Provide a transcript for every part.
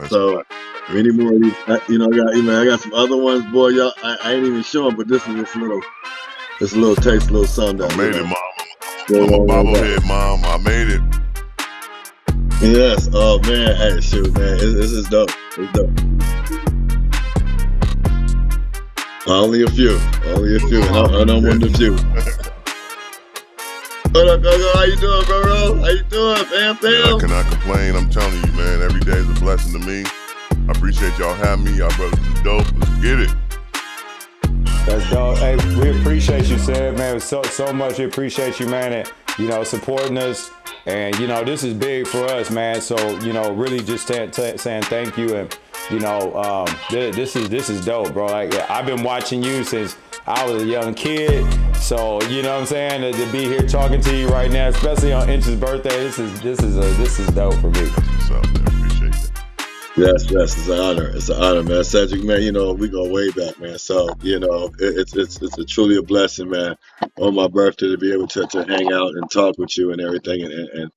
So many more of these. I got some other ones, boy. Y'all, I ain't even showing, but this is this little taste, a little something. I made it, Mom. So, I'm a bobblehead, Mom. I made it. Yes. Oh man. Hey, shoot, man. This is dope. It's dope. Only a few. And I'm one of the few. What up, Gogo? How you doing, bro? How you doing, fam? Man, I cannot complain. I'm telling you, man, every day is a blessing to me. I appreciate y'all having me. Y'all brothers is dope. Let's get it. That's dope. Hey, we appreciate you, Seb, man. So much. We appreciate you, man, and, supporting us. And, this is big for us, man. So, really just saying thank you. And, this is dope, bro. Like, I've been watching you since I was a young kid. So, you know what I'm saying? To be here talking to you right now, especially on Inch's birthday, this is dope for me. What's up, man? Appreciate that. Yes, it's an honor. It's an honor, man. Cedrick, man, we go way back, man. So, it's truly a blessing, man, on my birthday to be able to hang out and talk with you and everything and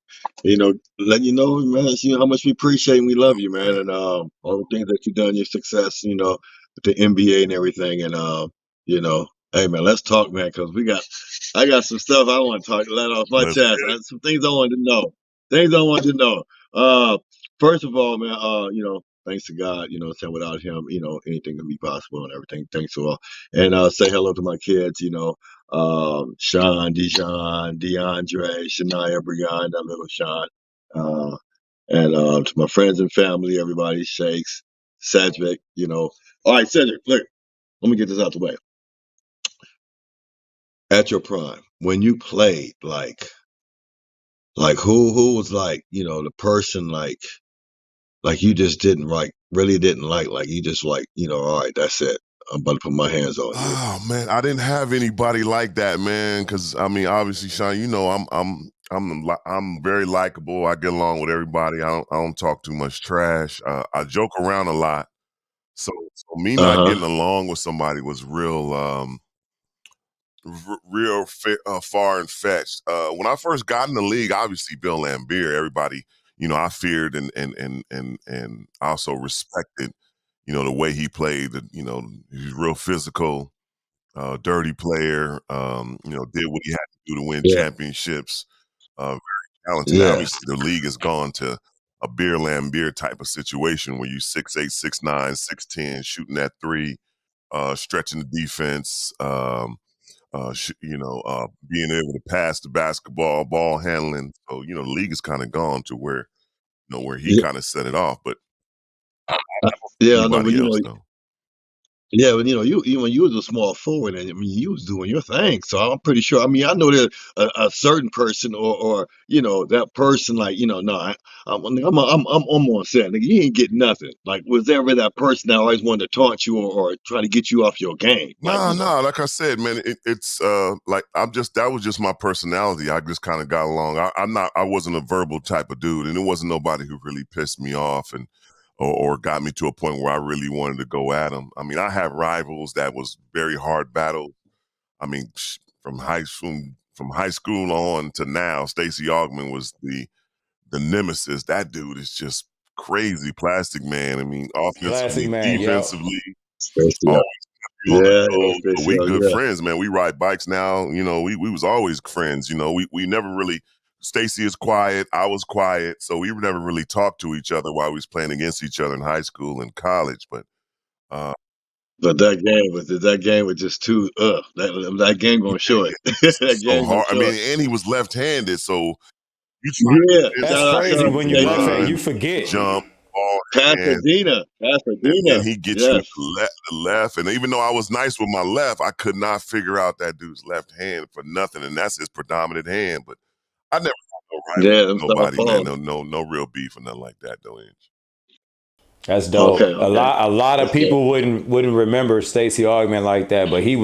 let you know, man, how much we appreciate and we love you, man, and all the things that you've done, your success, with the NBA and everything, and hey, man, let's talk, man, because I got some stuff I want to let off my chest. Some things I wanted to know. First of all, man, thanks to God, saying without him, anything can be possible and everything. Thanks to all. And say hello to my kids, Sean, Dijon, DeAndre, Shania, Brianna, little Sean. And to my friends and family, everybody, Shakes, Cedrick, All right, Cedrick, look, let me get this out the way. At your prime, when you played, like who was like, the person like you just didn't really didn't like you just like, all right, that's it. I'm about to put my hands on you. Oh man, I didn't have anybody like that, man. Because I mean, obviously, Sean, I'm very likable. I get along with everybody. I don't talk too much trash. I joke around a lot. So me not getting along with somebody was real, far and fetched. When I first got in the league, obviously Bill Laimbeer, everybody, I feared and also respected, the way he played. He's real physical, dirty player. Did what he had to do to win championships. Very talented. Yeah. Obviously, the league has gone to a Beer Laimbeer type of situation where you 6'8", 6'9", 6'10", shooting that three, stretching the defense. Being able to pass the basketball, ball handling. So, the league is kind of gone to where, where he kind of set it off. But I don't know anybody else, though. Yeah, but you when you was a small forward, and I mean, you was doing your thing. So I'm pretty sure. I mean, I know there's a certain person, or that person, like no, I'm on set. Nigga, you ain't getting nothing. Like, was there ever that person that always wanted to taunt you or try to get you off your game? No. Like I said, man, it's like that was just my personality. I just kind of got along. I wasn't a verbal type of dude, and it wasn't nobody who really pissed me off or got me to a point where I really wanted to go at them. I mean, I have rivals that was very hard battle. I mean, from high school on to now, Stacey Augmon was the nemesis. That dude is just crazy, plastic man. I mean, offensively, defensively, always on the road. We good friends, man. We ride bikes now. We was always friends. We never really. Stacey is quiet. I was quiet, so we never really talked to each other while we was playing against each other in high school and college. But that game was just too. That game gonna show it. That so hard. I mean, and he was left-handed, so that's crazy. When you left-handed, you forget. Jump. Pasadena. And he gets you the left. And even though I was nice with my left, I could not figure out that dude's left hand for nothing. And that's his predominant hand. But I never had no rival with nobody, man. No real beef or nothing like that, though, Inch. That's dope. Okay. A lot of people wouldn't remember Stacey Augmon like that, but he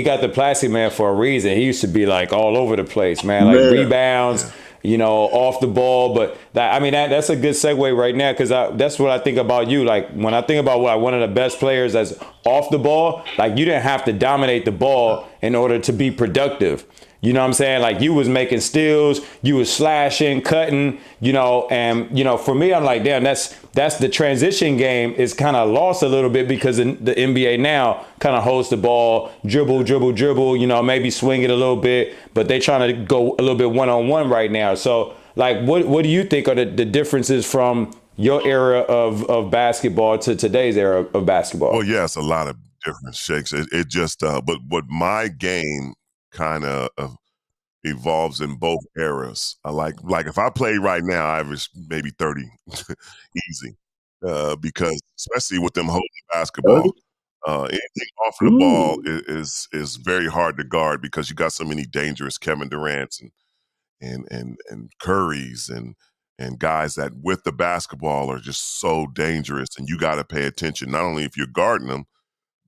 got the plastic man for a reason. He used to be like all over the place, man. Like rebounds. Off the ball. But that's a good segue right now, because that's what I think about you. Like, when I think about one of the best players that's off the ball, like, you didn't have to dominate the ball in order to be productive. You know what I'm saying? Like you was making steals, you was slashing, cutting, and for me, I'm like, damn, that's the transition game is kind of lost a little bit because the NBA now kind of holds the ball, dribble, dribble, dribble, maybe swing it a little bit, but they trying to go a little bit one-on-one right now. So like, what do you think are the differences from your era of basketball to today's era of basketball? Well, yeah, it's a lot of different shakes. It just, but my game kind of evolves in both eras. Like if I play right now, I average maybe 30 easy, because especially with them holding the basketball, anything off of the ball is very hard to guard because you got so many dangerous Kevin Durant's and Curry's and guys that with the basketball are just so dangerous, and you got to pay attention not only if you're guarding them,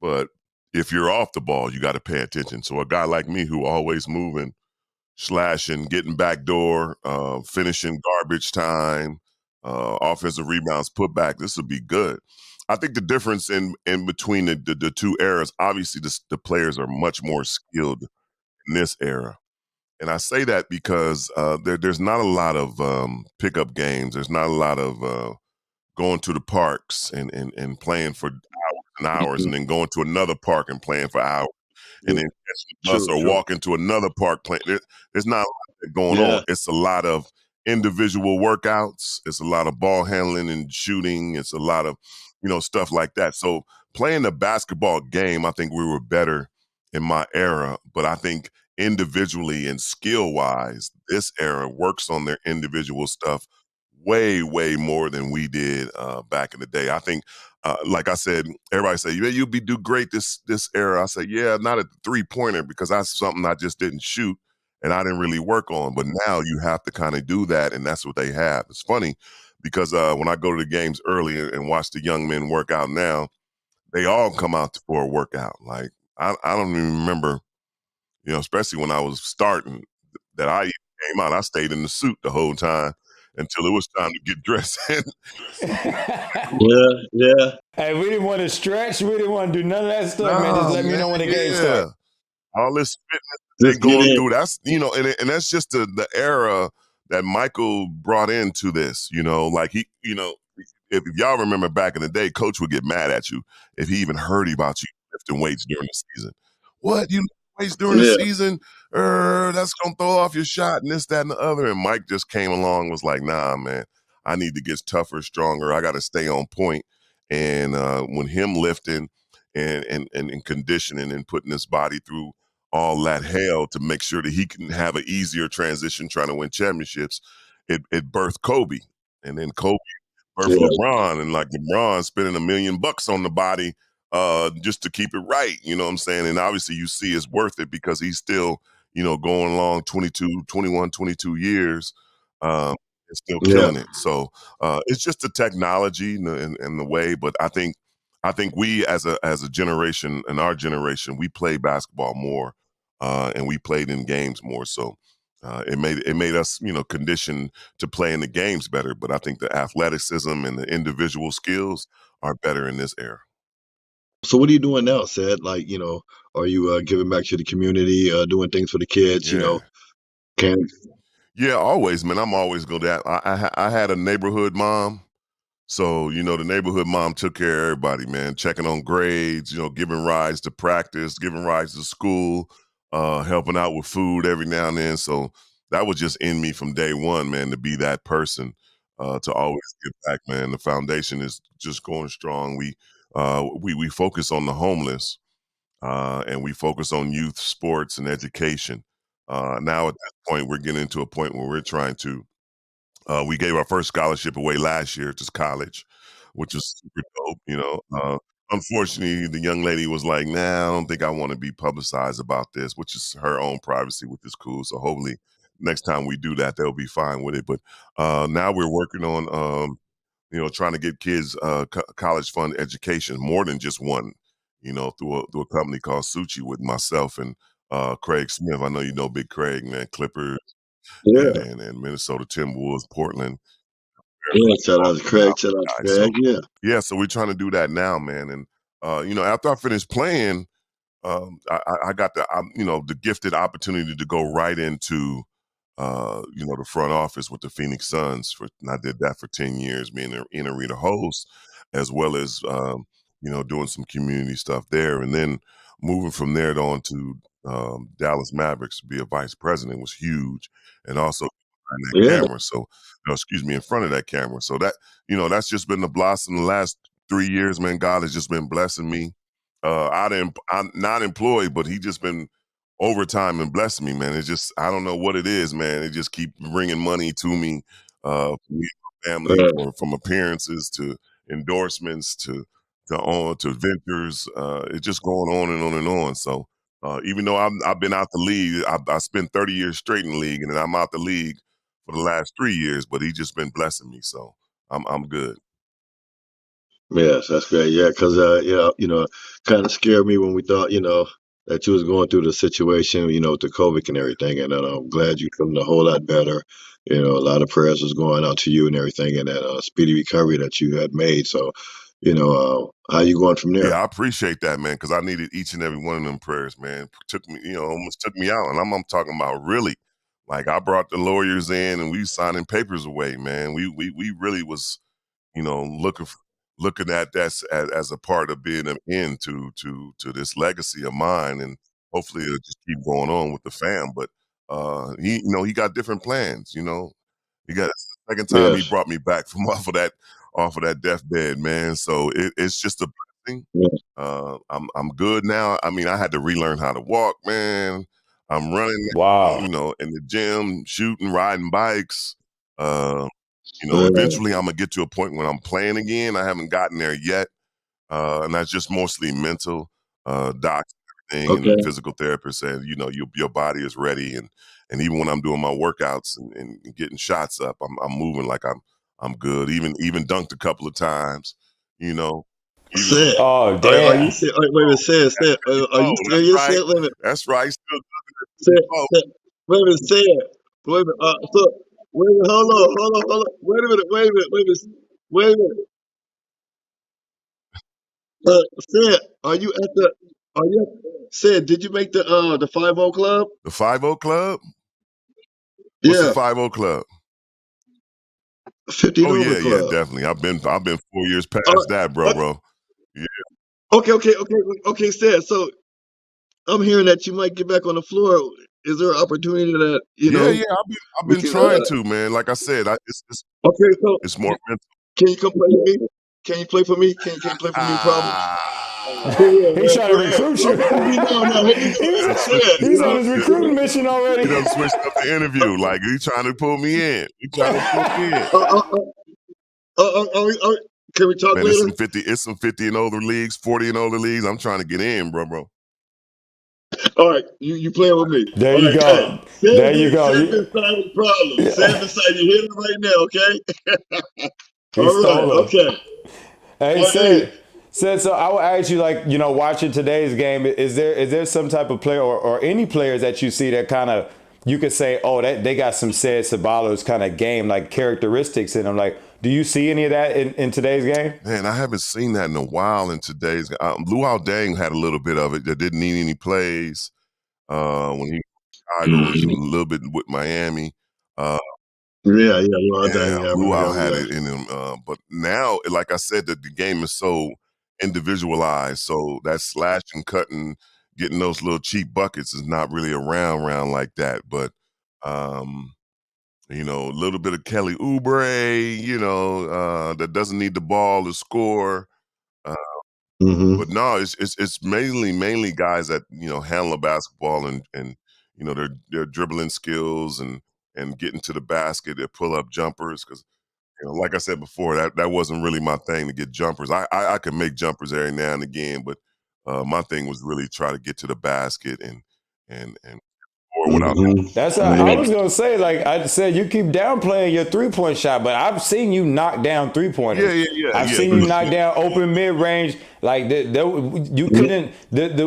but if you're off the ball, you got to pay attention. So a guy like me who always moving, slashing, getting backdoor, finishing garbage time, offensive rebounds, putback, this would be good. I think the difference in between the two eras, obviously the players are much more skilled in this era. And I say that because there's not a lot of pickup games. There's not a lot of going to the parks and playing for hours and hours, and then going to another park and playing for hours, and then catching the bus or walking to another park playing. There's not a lot of that going on. It's a lot of individual workouts. It's a lot of ball handling and shooting. It's a lot of stuff like that. So playing the basketball game, I think we were better in my era, but I think individually and skill wise, this era works on their individual stuff way, way more than we did back in the day. I think, like I said, everybody say, yeah, you'll do great this era. I say, yeah, not at the 3-pointer because that's something I just didn't shoot and I didn't really work on. But now you have to kind of do that, and that's what they have. It's funny because when I go to the games early and watch the young men work out now, they all come out for a workout. Like I don't even remember, especially when I was starting, that I came out. I stayed in the suit the whole time until it was time to get dressed. Yeah. Hey, we didn't want to stretch. We didn't want to do none of that stuff, man. Just let me know when the game starts. All this fitness they going through, that's, and that's just the era that Michael brought into this, like he, if y'all remember back in the day, coach would get mad at you if he even heard about you lifting weights during the season. What, you lift weights during the season? That's going to throw off your shot and this, that, and the other. And Mike just came along, was like, nah, man, I need to get tougher, stronger. I got to stay on point. And when him lifting and conditioning and putting his body through all that hell to make sure that he can have an easier transition trying to win championships, it birthed Kobe. And then Kobe birthed LeBron, and like LeBron spending $1 million on the body just to keep it right. You know what I'm saying? And obviously you see it's worth it because he's still, going along 22 years and still killing it. So it's just the technology and the way, but I think we as a generation, in our generation, we play basketball more and we played in games more. So it made us, conditioned to play in the games better. But I think the athleticism and the individual skills are better in this era. So what are you doing now, Ced? Like, are you giving back to the community, doing things for the kids, camps? Yeah, always, man. I'm always going to that. I had a neighborhood mom. So, the neighborhood mom took care of everybody, man, checking on grades, giving rides to practice, giving rides to school, helping out with food every now and then. So that was just in me from day one, man, to be that person, to always give back, man. The foundation is just going strong. We focus on the homeless, and we focus on youth sports and education. Now at that point, we're getting to a point where we're trying to we gave our first scholarship away last year to college, which was super dope. Unfortunately, the young lady was like, nah, I don't think I want to be publicized about this, which is her own privacy, which is cool. So hopefully next time we do that, they'll be fine with it. But now we're working on, trying to get kids college fund education, more than just one, through a company called Suchi with myself and Craig Smith. I know you know Big Craig, man, Clippers. And Minnesota Timberwolves, Portland. Yeah, shout out to Craig. Shout out to Craig. So, yeah, so we're trying to do that now, man. And after I finished playing, I got the gifted opportunity to go right into the front office with the Phoenix Suns and I did that for 10 years, being an in-arena host, as well as, doing some community stuff there. And then moving from there on to Dallas Mavericks to be a vice president was huge. And also behind that Yeah, camera. So, excuse me, in front of that camera. So that's just been the blossom the last 3 years, man. God has just been blessing me. I'm not employed, but he just been overtime and blessing me, man. It's just I don't know what it is, man. It just keep bringing money to me, for me and my family, yeah, from appearances to endorsements to ventures. It's just going on and on and on. So even though I've been out the league, I spent 30 years straight in the league, and then I'm out the league for the last 3 years. But he just been blessing me, so I'm good. yes, that's great. Yeah, because yeah, kind of scared me when we thought, that you was going through the situation, with the COVID and everything. And I'm glad you're feeling a whole lot better. A lot of prayers was going out to you and everything, and that speedy recovery that you had made. So, how you going from there? Yeah, I appreciate that, man, because I needed each and every one of them prayers, man. Took me, almost took me out, and I'm talking about really. Like I brought the lawyers in, and we signing papers away, man. We really was, looking at that as a part of being an end to this legacy of mine, and hopefully it'll just keep going on with the fam. But he got different plans. He got the second time he Yes. brought me back from off of that deathbed, man. So it's just a blessing. Yes. I'm good now. I mean, I had to relearn how to walk, man. I'm running now, Wow. in the gym, shooting, riding bikes. Uh, Uh, eventually I'm gonna get to a point when I'm playing again. I haven't gotten there yet. And that's just mostly mental. Docs and everything and okay. physical therapists said, your body is ready. And even when I'm doing my workouts and getting shots up, I'm moving like I'm good. Even dunked a couple of times, you know. Even Sid, Oh, are you damn. serious? Wait a minute, Sid, are you oh, that's serious, right. Sid? Wait a minute, That's right. Still Sid, oh, Sid, wait a minute, Sid. Wait a minute, wait a minute, hold on. Wait a minute, wait a minute. Sid, Sid, did you make the 50 club? the 50 Club? What's the Yeah, 50 Club? 50 and Oh over yeah, club. definitely. I've been 4 years All past that, right, bro. Yeah, okay, Sid. So I'm hearing that you might get back on the floor. Is there an opportunity that, yeah. I've we been can, trying to, man. Like I said, okay, so it's more mental. can you come play with me? Can you play for me? Can you play for me, Providence? For real, He's man. trying to For real. recruit you. No, here we go. He he's done switched. Sid, he's on his recruiting you mission He already. done switched up the interview. Like he trying to pull me in. He trying to pull me in. uh, uh, uh, can we talk Man, it's later? some 50. It's some 50 and older leagues, 40 and older leagues. I'm trying to get in, bro. All right, you playing with me. There All you right, hey, go. There you go. Sid been solving problems. Sid been solving, you hear me right now, okay? He All right, stole her. okay. Hey, Hey, said so. I will ask you, like, watching today's game, is there some type of player or any players that you see that kind of you could say, oh, that they got some Cedrick Ceballos kind of game like characteristics in them? Like, do you see any of that in today's game? Man, I haven't seen that in a while in today's. Luau Dang had a little bit of it that didn't need any plays when he was in Chicago and even mhm. a little bit with Miami. Uh, Yeah, well done. Yeah, Yeah, I remember Luau them. had Yeah. it in him, but now, like I said, the game is so individualized. So that slash and cutting, getting those little cheap buckets is not really around like that. But um, a little bit of Kelly Oubre, that doesn't need the ball to score. Uh, but Hmm. no, it's mainly guys that handle a basketball and their dribbling skills and getting to the basket, their pull up jumpers because like I said before, that wasn't really my thing to get jumpers. I can make jumpers every now and again, but my thing was really try to get to the basket and score without Hmm. That's how I Yeah. was gonna say. Like I said, you keep downplaying your 3-point shot, but I've seen you knock down 3 yeah, pointers. yeah, yeah, I've yeah. seen you knock down open mid range. Like you couldn't.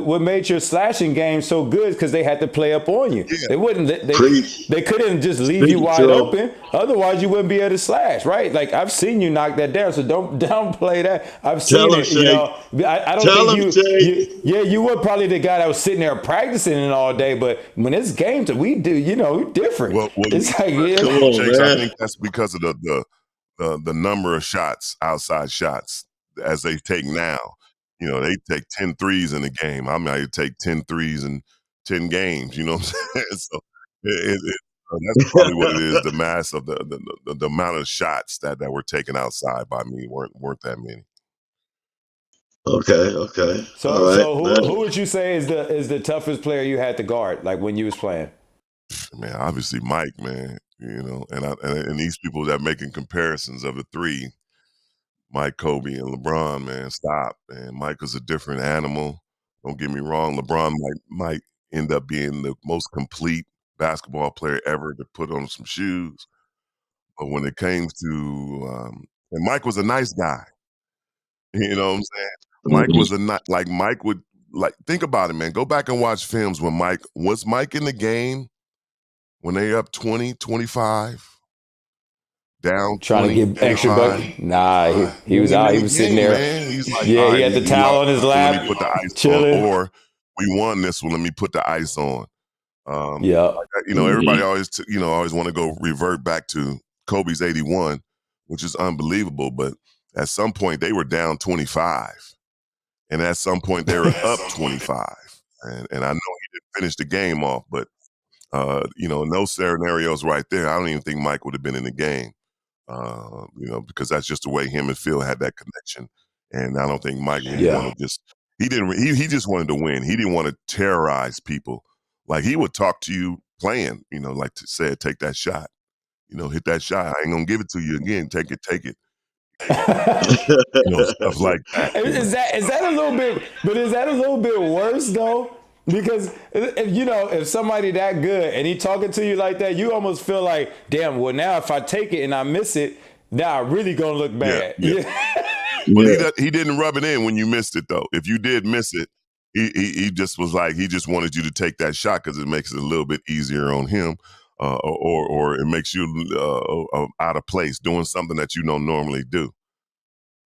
What made your slashing game so good because they had to play up on you. Yeah. They wouldn't. Preach. They couldn't just leave you Speak wide to 'em. open. Otherwise, you wouldn't be able to slash. Right? Like I've seen you knock that down. So don't downplay that. I've Tell seen him, it. You Shay. know. I don't Tell think him, Shay. yeah, you were probably the guy that was sitting there practicing it all day. But when it's game time, we do. You know, we're different. Well, It's like Come yeah. on, Jakes, I man. think that's because of the number of shots, outside shots, as they take now. You know, they take 10 threes in a game. I might take 10 threes in 10 games, you know what I'm saying? So that's probably what it is. The mass of the amount of shots that were taken outside by me weren't that many. Okay. All right, So man. who would you say is the toughest player you had to guard? Like when you was playing? Man, obviously Mike, man, you know, and these people that making comparisons of the three, Mike, Kobe, and LeBron, man, stop, man. Mike is a different animal. Don't get me wrong. LeBron might end up being the most complete basketball player ever to put on some shoes. But when it came to, and Mike was a nice guy, you know what I'm saying? Mike was like Mike would like think about it, man. Go back and watch films when Mike in the game when they up 20, 25, down Trying to 20, get extra 25. bucket? Nah, he was Wasn't out. even He in the was sitting game, there. man. He's like, Yeah, all he right, had the we towel lost on his this one, let me lap, put the ice on. chilling. Or we won this one, let me put the ice on. Yeah. You know, everybody always want to go revert back to Kobe's 81, which is unbelievable. But at some point they were down 25. And at some point they were up 25. And I know he didn't finish the game off, but you know, in those scenarios right there, I don't even think Mike would have been in the game. You know, because that's just the way him and Phil had that connection. And I don't think Mike really wanted he just wanted to win. He didn't want to terrorize people. Like he would talk to you playing, you know, like said, take that shot. You know, hit that shot. I ain't gonna give it to you again. Take it. You know, stuff like that. You know? Is that a little bit? But is that a little bit worse though? Because if somebody that good and he talking to you like that, you almost feel like, damn. Well, now if I take it and I miss it, now I really gonna look bad. Yeah. But he didn't rub it in when you missed it though. If you did miss it, he just was like he just wanted you to take that shot because it makes it a little bit easier on him, or it makes you out of place doing something that you don't normally do.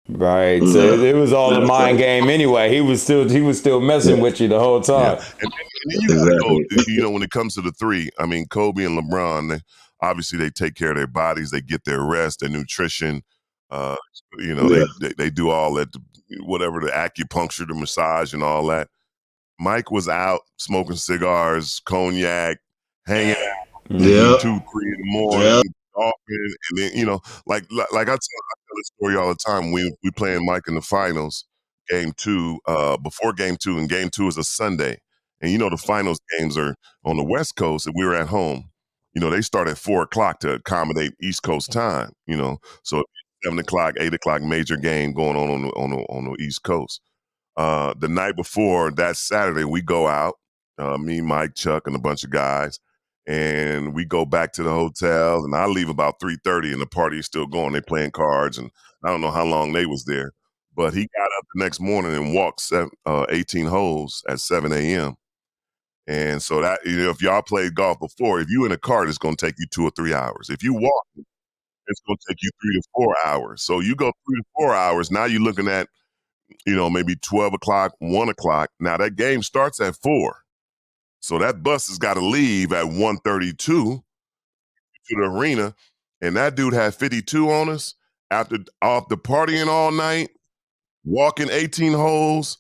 Right. So it was all a mind game anyway. He was still messing with you the whole time. Yeah. And then you gotta go, you know, when it comes to the three, I mean, Kobe and LeBron, obviously they take care of their bodies, they get their rest, their nutrition. You know, they do all that, whatever, the acupuncture, the massage, and all that. Mike was out smoking cigars, cognac, hanging out 2, 3 in the morning, golfing, and then you know, like I tell this story all the time. We playing Mike in the finals, game 2, before game 2, and game 2 is a Sunday, and you know the finals games are on the West Coast, and we were at home. You know, they start at 4:00 to accommodate East Coast time. You know, so 7:00, 8:00 major game going on the East Coast. The night before, that Saturday, we go out, me, Mike, Chuck, and a bunch of guys, and we go back to the hotel. And I leave about 3:30, and the party is still going. They playing cards, and I don't know how long they was there. But he got up the next morning and walked 18 holes at 7 a.m. And so that, you know, if y'all played golf before, if you in a cart, it's going to take you 2 or 3 hours. If you walk, it's going to take you 3 to 4 hours. So you go 3 to 4 hours. Now you're looking at, you know, maybe 12 o'clock, 1 o'clock. Now that game starts at 4. So that bus has got to leave at 1:32 to the arena. And that dude had 52 on us after off the partying all night, walking 18 holes.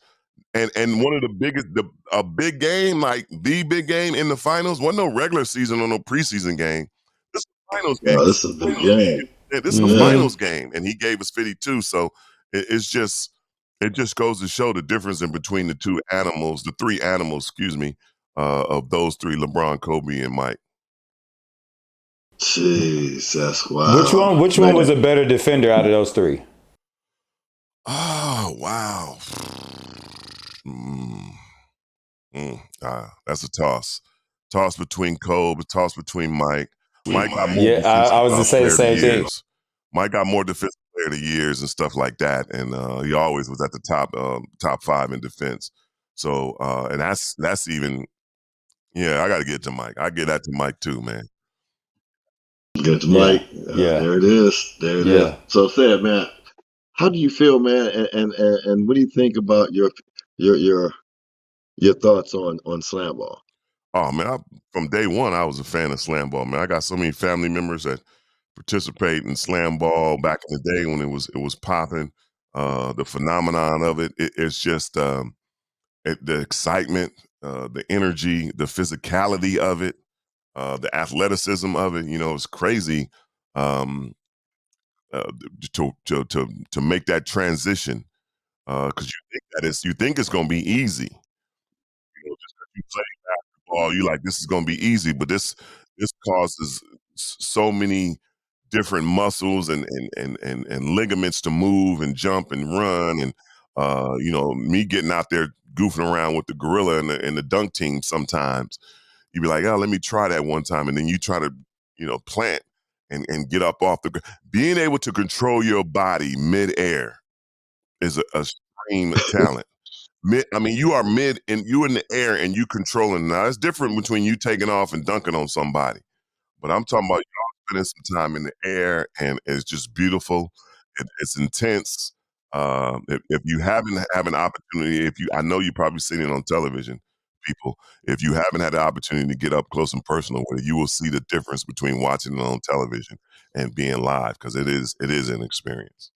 And one of the biggest, a big game, like the big game in the finals, wasn't no regular season or no preseason game. This is a finals game. Oh, this is a big game. This is a finals game. And he gave us 52. So it just goes to show the difference in between the three animals, excuse me, of those three, LeBron, Kobe, and Mike. Jeez, that's wild. Which one was a better defender out of those three? Oh, wow. That's a toss. Toss between Kobe, toss between Mike. Mike got more defensive I was to say the player same thing. Mike got more defensive player of the years and stuff like that, and he always was at the top 5 in defense. So and that's even yeah, I got to get to Mike. I get that to Mike too, man. Get to Yeah. Mike. Yeah. There it is. There it is. Yeah. So, said, man, how do you feel, man? And what do you think about your your your thoughts on SlamBall? Oh man, from day one, I was a fan of SlamBall. Man, I got so many family members that participate in SlamBall back in the day when it was popping. The phenomenon of it's just the excitement, the energy, the physicality of it, the athleticism of it. You know, it's crazy um, to make that transition because you think it's going to be easy. You know, just 'cause you play basketball, you like this is going to be easy, but this causes so many different muscles and ligaments to move and jump and run and you know me getting out there goofing around with the gorilla and the dunk team sometimes you'd be like, oh, let me try that one time. And then you try to, you know, plant and get up off being able to control your body midair is a extreme talent. I mean, you are mid and you in the air and you controlling. Now, it's different between you taking off and dunking on somebody. But I'm talking about y'all spending some time in the air, and it's just beautiful. It's intense. If you haven't have an opportunity, I know you probably seen it on television, people. If you haven't had the opportunity to get up close and personal with it, you will see the difference between watching it on television and being live because it is an experience.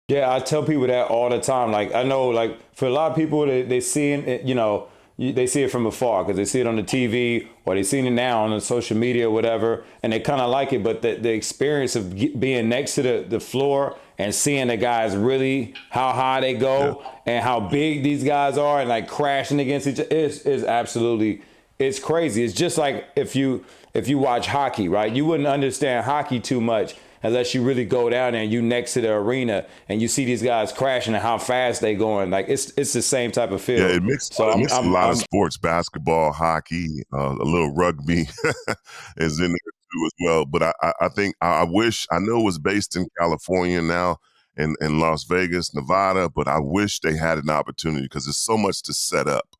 Yeah, I tell people that all the time. Like I know, like for a lot of people, they see it, you know, they see it from afar because they see it on the TV or they see it now on the social media or whatever, and they kind of like it. But the experience of being next to the floor and seeing the guys really how high they Yeah. go and how big these guys are and like crashing against each other is absolutely it's crazy. It's just like if you watch hockey, right? You wouldn't understand hockey too much unless you really go down there and you next to the arena and you see these guys crashing and how fast they going. Like it's the same type of feel. Yeah, it mixed So it mixed a lot of sports, basketball, hockey, a little rugby is in there too as well. But I think I wish I know it was based in California now in Las Vegas, Nevada, but I wish they had an opportunity because there's so much to set up.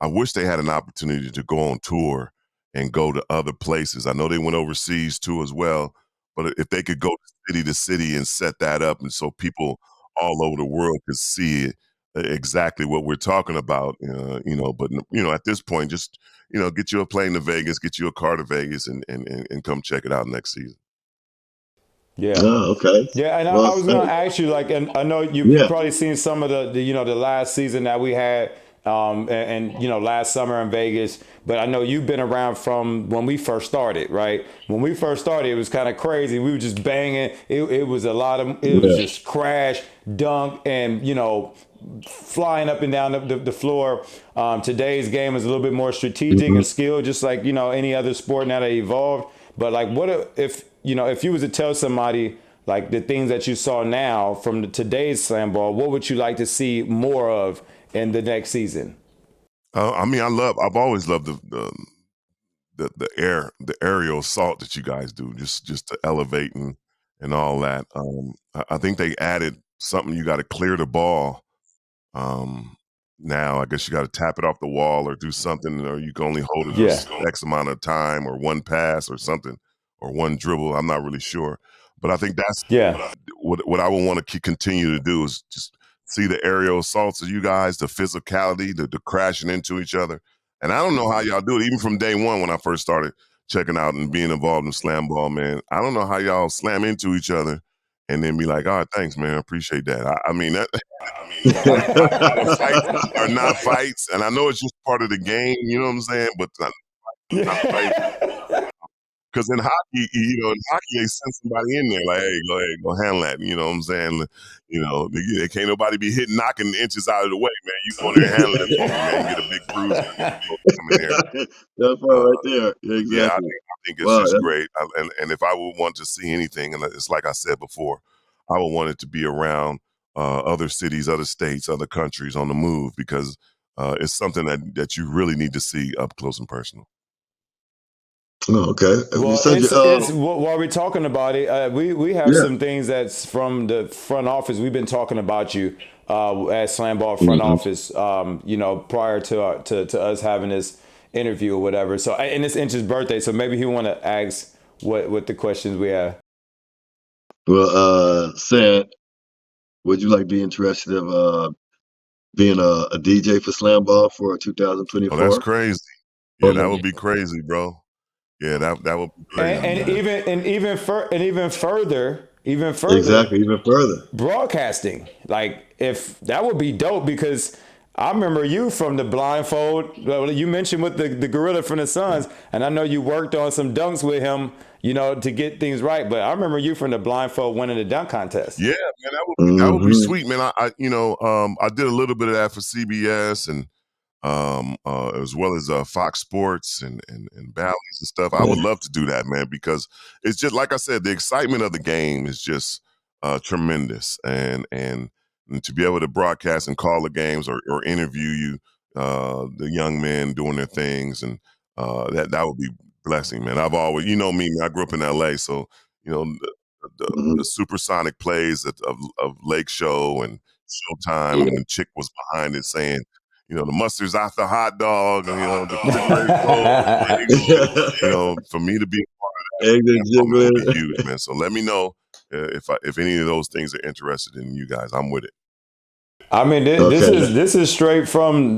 I wish they had an opportunity to go on tour and go to other places. I know they went overseas too as well, but if they could go city to city and set that up, and so people all over the world could see it, exactly what we're talking about, you know. But you know, at this point, just you know, get you a plane to Vegas, get you a car to Vegas, and come check it out next season. yeah. Oh, okay. Yeah, and Well, I was gonna ask you, like, and I know you yeah, probably seen some of the you know the last season that we had, and you know last summer in Vegas. But I know you've been around from when we first started, right? When we first started, it was kind of crazy. We were just banging. It was a lot of. It was yeah. just crash, dunk, and you know flying up and down the floor. Today's game is a little bit more strategic Mhm. and skill, just like you know any other sport now that evolved. But like, what if you know if you was to tell somebody like the things that you saw now from today's SlamBall, what would you like to see more of in the next season? I mean, I've always loved the aerial assault that you guys do, just to elevating and all that. I think they added something you got to clear the ball. Um, Now I guess you got to tap it off the wall or do something, or you can only hold it for Yeah, X amount of time, or one pass or something, or one dribble. I'm not really sure, but I think that's yeah, what I would want to continue to do is just see the aerial assaults of you guys, the physicality, the crashing into each other. And I don't know how y'all do it. Even from day one when I first started checking out and being involved in slam ball, man, I don't know how y'all slam into each other and then be like, "All right, thanks, man, I appreciate that." I mean, that the fights are not fights, and I know it's just part of the game. You know what I'm saying? But yeah, because in hockey, you know, in hockey they send somebody in there like, "Hey, go ahead, go handle that." You know what I'm saying? You know, they can't nobody be hitting, knocking inches out of the way, man. You go in there and handle it for me, man. You get a big bruise and come in there. That part Uh, right there. Yeah, yeah, exactly. I think it's Wow. just great. And if I would want to see anything, and it's like I said before, I would want it to be around other cities, other states, other countries on the move because it's something that you really need to see up close and personal. Oh, okay. You Well, said you, it's while we're talking about it, we have yeah. some things that's from the front office. We've been talking about you at SlamBall front Hmm. office. Prior to us having this interview or whatever. So, and it's Inch's birthday, so maybe he want to ask what the questions we have. Well, Sam, would you like be interested of being a DJ for Slam Ball for Oh, that's 2024? crazy. Oh Yeah, that no. would be crazy, bro. Yeah, that would be And, crazy, man. even further, Exactly. Even further. broadcasting. Like if that would be dope because I remember you from the blindfold. Well, you mentioned with the gorilla from the Suns, and I know you worked on some dunks with him, to get things right. But I remember you from the blindfold winning the dunk contest. Yeah, man, that would be Hmm. sweet, man. I did a little bit of that for CBS and as well as Fox Sports and Bally's and stuff. I would love to do that, man, because it's just like I said, the excitement of the game is just tremendous, and to be able to broadcast and call the games or interview you, the young men doing their things, and that would be blessing, man. I've always, you know me, man, I grew up in L.A., so the Hmm. supersonic plays of Lake Show and Showtime, Yeah. and the chick was behind it saying, the mustard's off the hot dog, and the refrigerator closed, and the eggs, for me to be a part of Eggs and that moment would be jiggling. huge, man. So let me know if any of those things are interested in you guys. I'm with it. I mean, Okay. this is straight from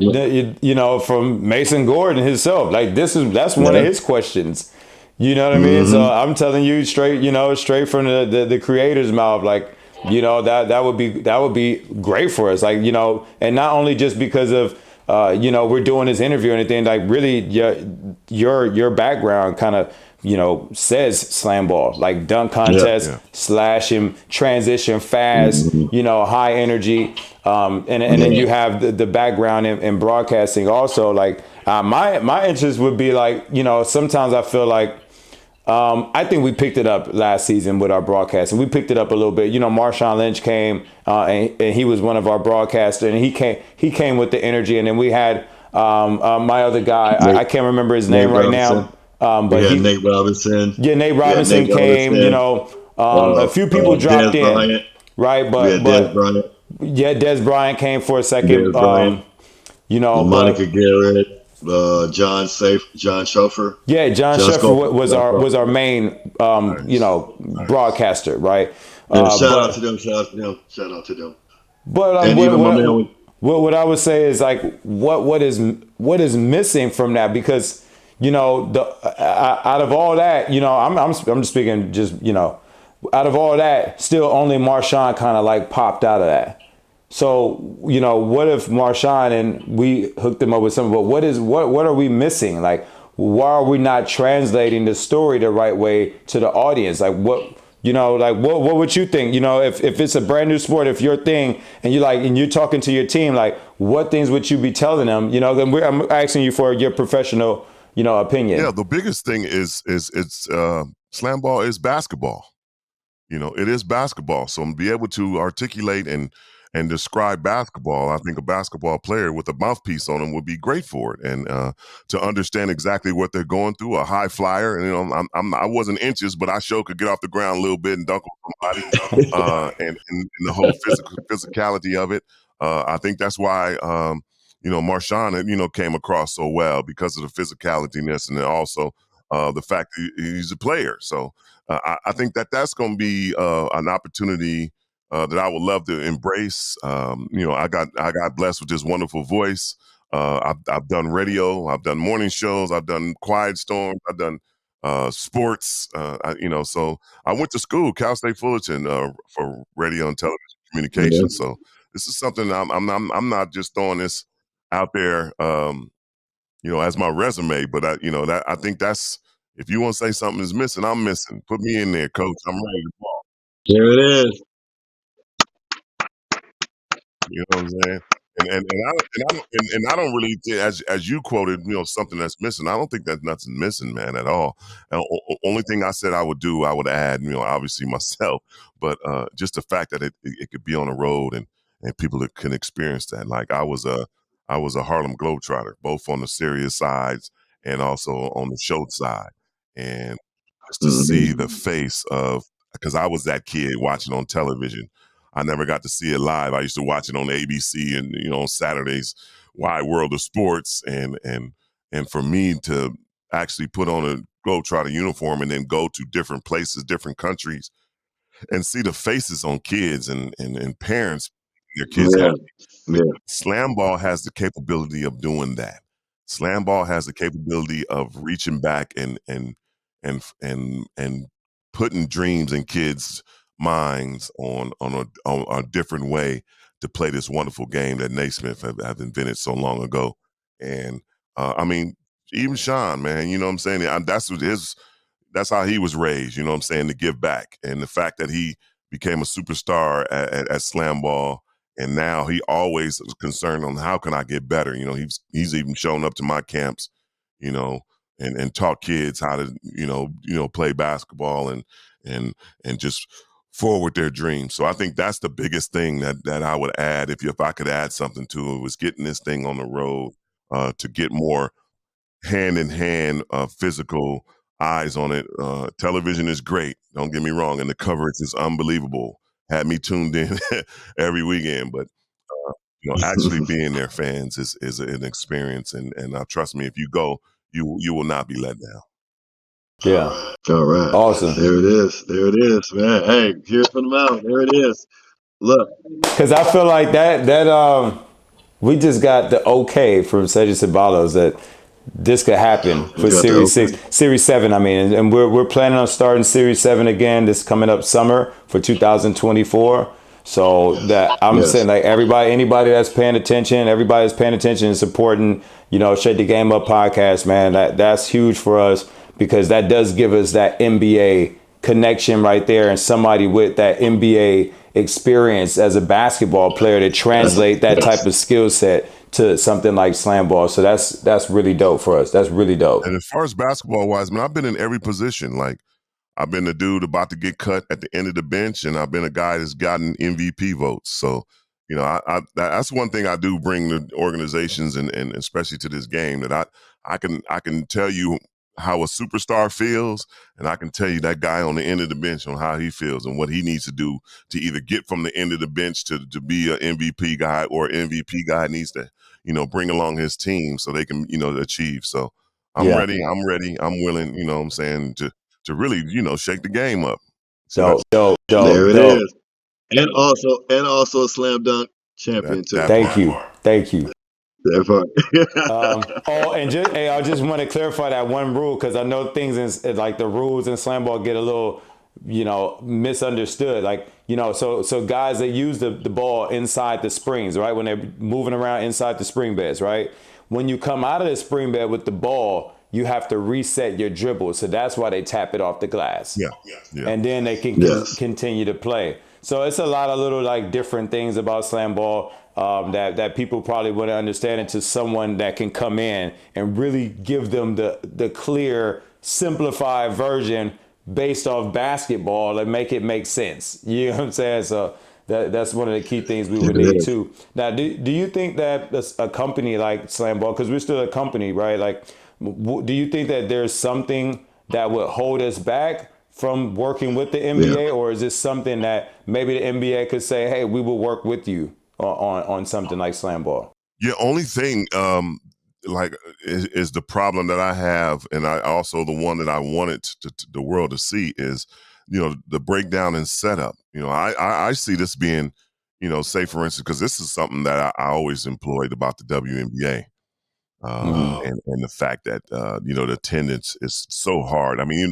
from Mason Gordon himself. Like that's one of Yeah. his questions. You know what I mean? So Hmm. I'm telling you straight, straight from the creator's mouth. Like, that would be great for us. Like, and not only just because of we're doing this interview and anything. Like, really, your background kind of says slam ball, like dunk Yeah. contest, Yeah. slash and transition fast, Hmm. high energy. And then Yeah. you have the background in broadcasting also. Like, my interest would be like, sometimes I feel like, I think we picked it up last season with our broadcast, and we picked it up a little bit. Marshawn Lynch came, and he was one of our broadcasters, and he came with the energy. And then we had my other guy, I Nate, can't remember his Nate name right now, Robinson. We but had Nate Robinson. yeah, Nate We had Robinson Nate came. Robinson. A few people dropped Dez in, Bryant. right? We had Dez But Bryant. yeah, Des Bryant came for a second. Dez Bryant. LaMonica But Garrett. John Schofer. yeah, John John Sheffer Schofer. was John our Schofer. main Nice, nice. broadcaster, right? Yeah, shout out to But them. Shout out to them. Shout out to them. But And even my man was. what I would say is like what is missing from that, because the out of all that, I'm just speaking, just out of all that, still only Marshawn kind of like popped out of that. So what if Marshawn and we hooked him up with something? But what are we missing? Like, why are we not translating the story the right way to the audience? Like, what would you think? If it's a brand new sport, if your thing, and you're talking to your team, like, what things would you be telling them? Then I'm asking you for your professional, Yeah, opinion. the biggest thing is it's slam ball is basketball. It is basketball. So to be able to articulate and describe basketball, I think a basketball player with a mouthpiece on them would be great for it, and to understand exactly what they're going through. A high flyer, and I wasn't Inches, but I sure could get off the ground a little bit and dunk on somebody, and the whole physicality of it. I think that's why. Marshawn, came across so well because of the physicalityness, and then also the fact that he's a player. So I think that's going to be an opportunity that I would love to embrace. I got blessed with this wonderful voice. I've done radio, I've done morning shows, I've done Quiet Storm, I've done sports. So I went to school, Cal State Fullerton, for radio and television Yeah. communication. So this is something I'm not just throwing this out there, as my resume, but I think that's, if you want to say something is missing, I'm missing. Put me in there, coach. I'm ready to ball. There it is. You know what I'm saying? And I don't really think, as you quoted, something that's missing. I don't think that nothing missing, man, at all. And only thing I said I would do, I would add, obviously myself, but just the fact that it could be on the road, and people that can experience that. Like I was a Harlem Globetrotter, both on the serious sides and also on the show side. and just to see the Mm-hmm. face of, because I was that kid watching on television. I never got to see it live. I used to watch it on ABC and on Saturdays, Wide World of Sports, and for me to actually put on a Globetrotter uniform and then go to different places, different countries, and see the faces on kids and parents, their kids Yeah, happy. yeah, Slam ball has the capability of doing that. Slam ball has the capability of reaching back and putting dreams in kids' minds on a different way to play this wonderful game that Naismith have invented so long ago. And I mean, even Sean, man, you know what I'm saying? That's how he was raised, you know what I'm saying, to give back. And the fact that he became a superstar at Slam Ball, and now he always is concerned on how can I get better. He's even shown up to my camps, you know, and taught kids how to, play basketball and and just forward their dreams. So I think that's the biggest thing that I would add if I could add something to it, was getting this thing on the road to get more hand in hand, physical eyes on it. Television is great. Don't get me wrong, and the coverage is unbelievable. Had me tuned in every weekend, but actually being there, fans, is an experience, and trust me, if you go, you will not be let down. Yeah. all right. Awesome. There it is. There it is, man. Hey, hear it from the mouth. There it is. Look. Because I feel like we just got the okay from Cedrick Ceballos that this could happen You for got the Series okay. 6, Series 7. I mean, and we're planning on starting Series 7 again this coming up summer for 2024. So that I'm Yes. saying, like, anybody that's paying attention, everybody that's paying attention and supporting, Shake the Game Up podcast, man, that's huge for us, because that does give us that NBA connection right there, and somebody with that NBA experience as a basketball player to translate that type of skill set to something like slam ball. So that's really dope for us. That's really dope. And as far as basketball wise, man, I've been in every position. Like, I've been the dude about to get cut at the end of the bench, and I've been a guy that's gotten MVP votes. So, that's one thing I do bring to organizations and especially to this game, that I can tell you how a superstar feels, and I can tell you that guy on the end of the bench on how he feels and what he needs to do to either get from the end of the bench to be an MVP guy, or MVP guy needs to, bring along his team so they can, achieve. So I'm Yeah. ready. I'm willing, what I'm saying, to really, shake the game up. So Dope, dope, There dope, it dope. is. And also a slam dunk champion too. that Thank part. you. Thank you. That part. And I just want to clarify that one rule, because I know things like the rules in slam ball get a little, misunderstood. Like, so guys that use the ball inside the springs, right? When they're moving around inside the spring beds, right? When you come out of the spring bed with the ball, you have to reset your dribble. So that's why they tap it off the glass. Yeah. And then they can Yes. continue to play. So it's a lot of little, like, different things about slam ball that people probably wouldn't understand until someone that can come in and really give them the clear, simplified version based off basketball and make it make sense. You know what I'm saying? So that's one of the key things we would It need is. too. Now, do you think that a company like SlamBall, because we're still a company, right? Like, do you think that there's something that would hold us back from working with the NBA, or is this something that maybe the NBA could say, hey, we will work with you on something like SlamBall? Yeah, only thing is the problem that I have, and I also the one that I wanted the world to see is, the breakdown and setup. I see this being, say for instance, because this is something that I always employed about the WNBA. And the fact that the attendance is so hard. I mean,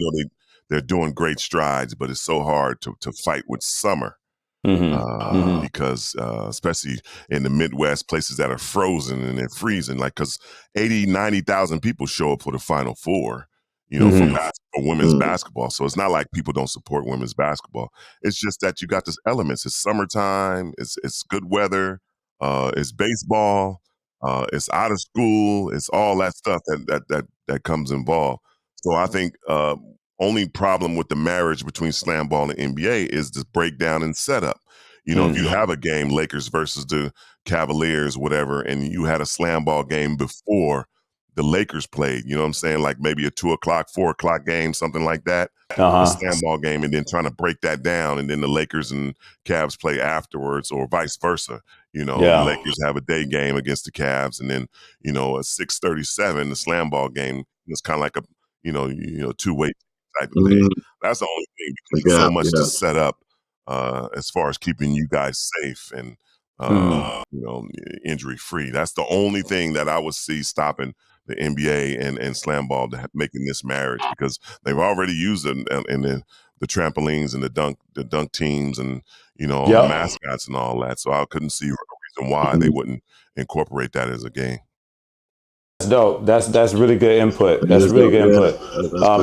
they're doing great strides, but it's so hard to fight with summer. Because especially in the Midwest, places that are frozen and they're freezing, like, because 90,000 people show up for the Final Four, for women's basketball. So it's not like people don't support women's basketball. It's just that you got this elements. It's summertime. It's good weather. It's baseball. It's out of school. It's all that stuff that comes involved. So I think only problem with the marriage between slam ball and NBA is the breakdown and setup. If you have a game, Lakers versus the Cavaliers, whatever, and you had a slam ball game before the Lakers played. You know what I'm saying? Like maybe a 2 o'clock, 4 o'clock game, something like that. A SlamBall game, and then trying to break that down, and then the Lakers and Cavs play afterwards, or vice versa. You know, the Lakers have a day game against the Cavs, and then a 6:37, the SlamBall game is kind of like a two-way type of thing. That's the only thing, because there's so much to set up as far as keeping you guys safe and injury free. That's the only thing that I would see stopping the NBA and SlamBall to making this marriage, because they've already used it in the trampolines and the dunk teams and the mascots and all that. So I couldn't see a reason why they wouldn't incorporate that as a game. That's dope. That's really good input. That's really good input.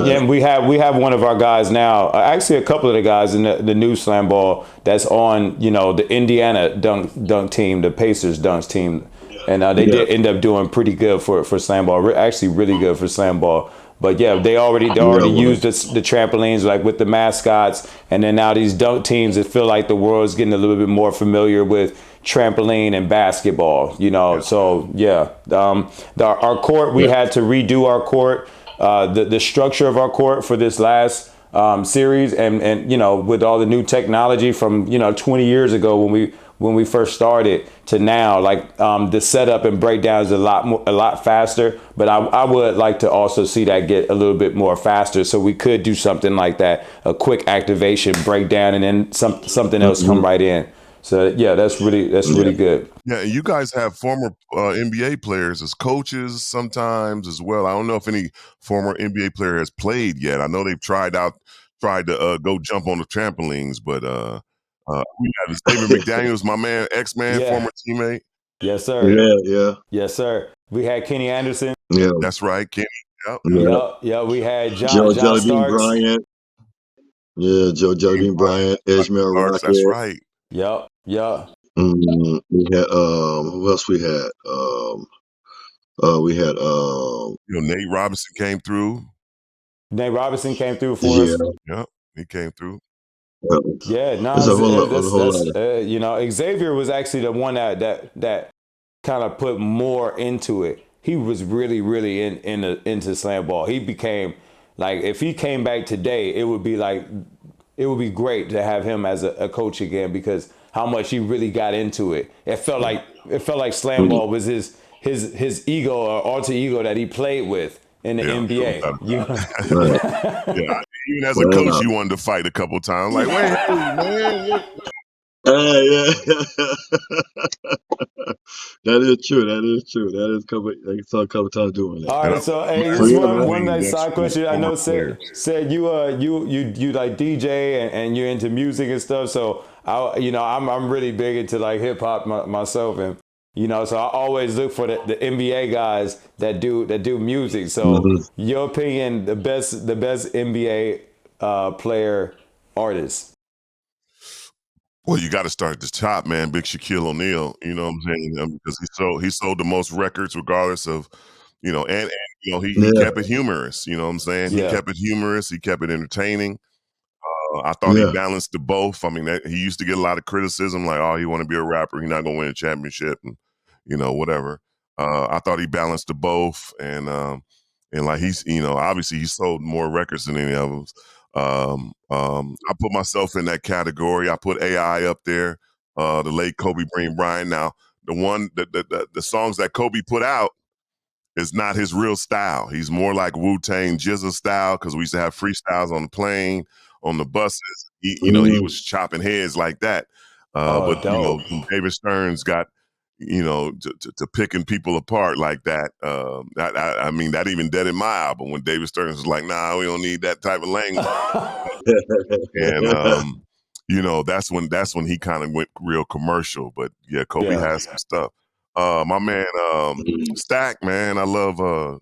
And we have one of our guys now. Actually, a couple of the guys in the new SlamBall that's on the Indiana dunk team, the Pacers dunks team, and they did end up doing pretty good for SlamBall. Actually, really good for SlamBall. But yeah, they already used the trampolines, like with the mascots, and then now these dunk teams, it feel like the world's getting a little bit more familiar with trampoline and basketball, So yeah, our court, we had to redo our court, the structure of our court for this last series, and with all the new technology from 20 years ago when we first started to now, like the setup and breakdown is a lot faster. But I would like to also see that get a little bit more faster, so we could do something like that, a quick activation breakdown, and then something else come right in. So yeah, that's really good. Yeah, and you guys have former NBA players as coaches sometimes as well. I don't know if any former NBA player has played yet. I know they've tried to go jump on the trampolines, but we had David McDaniels, my man, ex-man, former teammate. Yes, sir. Yes, sir. We had Kenny Anderson. Yeah, that's right, Kenny. Yep. We had John Starks. Bryant. Yeah, Joe Jellybean Bryant, Ishmael Rocket. That's right. Yep. We had who else we had? We had Nate Robinson came through. Nate Robinson came through for us. Yep, he came through. Yeah, no, Xavier was actually the one that kind of put more into it. He was really into SlamBall. He became, like, if he came back today, it would be great to have him as a coach again, because how much he really got into it. It felt like SlamBall was his ego or alter ego that he played with in the NBA. Yeah, even as a coach, you wanted to fight a couple times. Like, wait, hey, man. That is true. That is I saw a couple times doing that. All right, so hey, just one nice side question. I know said you like DJ and you're into music and stuff. So I'm really big into like hip hop myself, and so I always look for the NBA guys that do music. So your opinion, the best NBA player artist? Well, you got to start at the top, man. Big Shaquille O'Neal, you know what I'm saying? Because he sold the most records, regardless of, he kept it humorous. You know what I'm saying? Yeah. He kept it humorous. He kept it entertaining. I thought he balanced the both. I mean, he used to get a lot of criticism, like, oh, he want to be a rapper, he's not gonna win a championship, and whatever. I thought he balanced the both, and like he's, obviously he sold more records than any of them. I put myself in that category. I put AI up there, the late Kobe Bryant. Now, the songs that Kobe put out is not his real style. He's more like Wu-Tang GZA style, because we used to have freestyles on the plane, on the buses. He was chopping heads like that. But David Stern's got, to picking people apart like that. I mean, that even deaded my album when David Stern was like, nah, we don't need that type of language. And that's when he kind of went real commercial. But yeah, Kobe has some stuff. My man Stack, man, I love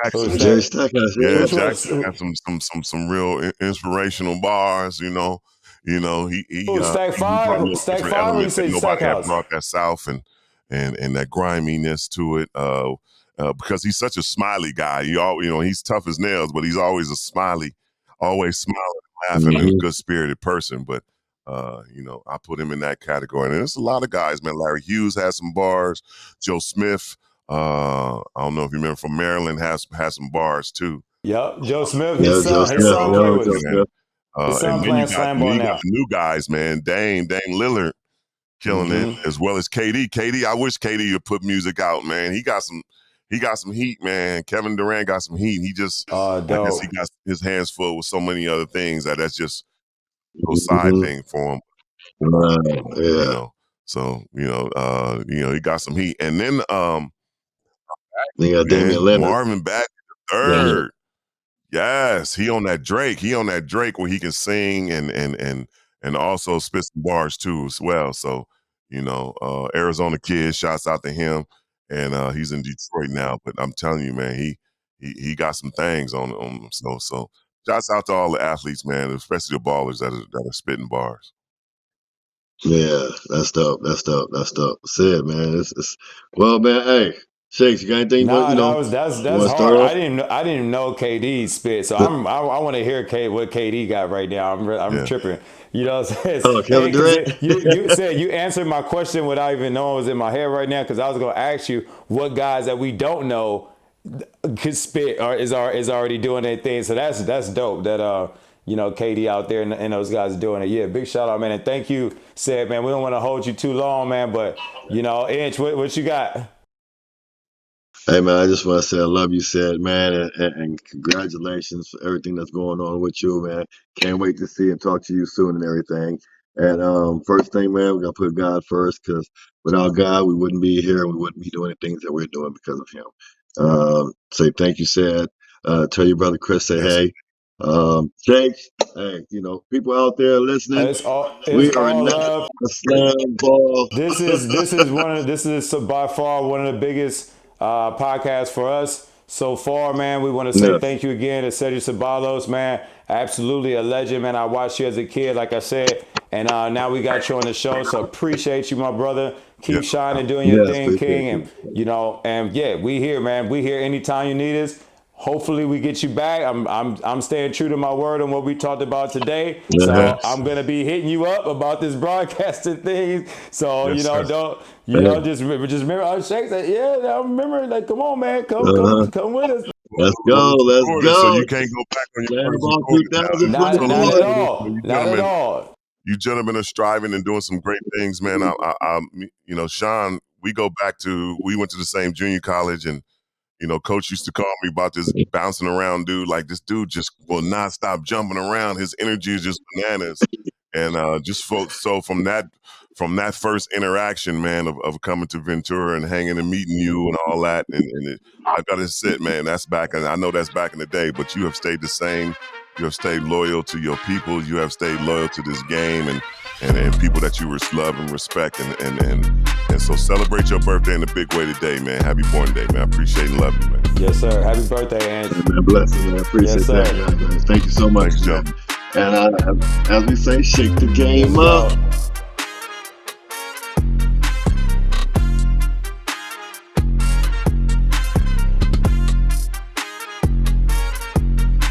Jackson. Jerry Stack Jackson had some real inspirational bars. He Stack Five. You say nobody had brought that South and that griminess to it. Because he's such a smiley guy. He's tough as nails, but he's always always smiling, laughing, and a good spirited person. But I put him in that category. And there's a lot of guys, man. Larry Hughes has some bars. Joe Smith, I don't know if you remember from Maryland, has some bars too. Yep, Joe Smith, Yeah, Joe his Smith. son play Yeah, with Joe us. Smith. His And son then playing SlamBall you got now. the new guys, man. Dame Lillard killing it, as well as KD. KD, I wish KD would put music out, man. He got some heat, man. Kevin Durant got some heat. He just, I guess he Dope. got his hands full with so many other things that's just a side Mhm. thing for him. Right. You Yeah. know, so he got some heat, and then They got Damian man, Lillard. Marvin Bagley the Yeah. third. Yes, he on that Drake. He on that Drake where he can sing and also spit some bars too as well. So, Arizona kid, shouts out to him. And he's in Detroit now. But I'm telling you, man, he got some things on him. So shouts out to all the athletes, man, especially the ballers that are spitting bars. Yeah, that's dope. That's dope. That's dope. Said, man. It's well, man. Hey, Shakes, you got anything? But Nah, you that's want to start hard. off? I didn't even know KD spit, so I want to hear what KD got right now. I'm Yeah. tripping. You know what I'm saying? Oh, Kevin Durant. You said you answered my question without even knowing it was in my head right now, because I was gonna ask you what guys that we don't know could spit or is already doing their thing. So that's dope that KD out there and those guys doing it. Yeah, big shout out, man, and thank you, Said, man. We don't want to hold you too long, man, but Inch, what you got? Hey, man, I just want to say I love you, Said, man, and congratulations for everything that's going on with you, man. Can't wait to see and talk to you soon and everything. And first thing, man, we got to put God first, because without God, we wouldn't be here and we wouldn't be doing the things that we're doing because of him. Say thank you, Said. Tell your brother Chris, say Yes. hey. Jakes, hey, people out there listening, It's we are all not love. a slam ball. This is by far one of the biggest podcasts for us so far, man. We want to say Yes. thank you again to Cedrick Ceballos, man. Absolutely a legend, man. I watched you as a kid, like I said, and now we got you on the show. So appreciate you, my brother. Keep shining, doing your Yes, thing, appreciate King, you. and yeah, we here, man. We here anytime you need us. Hopefully we get you back. I'm staying true to my word on what we talked about today. So Yes. I'm gonna be hitting you up about this broadcasting thing. So Yes, sir. just remember. I was Shake said, yeah, I remember. Like, come on, man, Uh-huh. come with us. Let's Well, go. it's Let's recorded, so go. you can't go back on your first SlamBall recording now. Not So at 2021. all. you Not at gentlemen, all. you gentlemen are striving and doing some great things, man. Sean, we went to the same junior college, and coach used to call me about this bouncing around dude. Like, this dude just will not stop jumping around. His energy is just bananas. And so from that first interaction, man, of coming to Ventura and hanging and meeting you and all that, I gotta sit, man. That's back, and I know that's back in the day. But you have stayed the same. You have stayed loyal to your people. You have stayed loyal to this game and people that you love and respect. And so celebrate your birthday in a big way today, man. Happy born day, man. I appreciate and love you, man. Yes, sir. Happy birthday, Ange. Man, blessings, man. I appreciate Yes, that, sir. guys. Thank you so much, Thanks, man. Joe. And as we say, shake the game Let's up. go.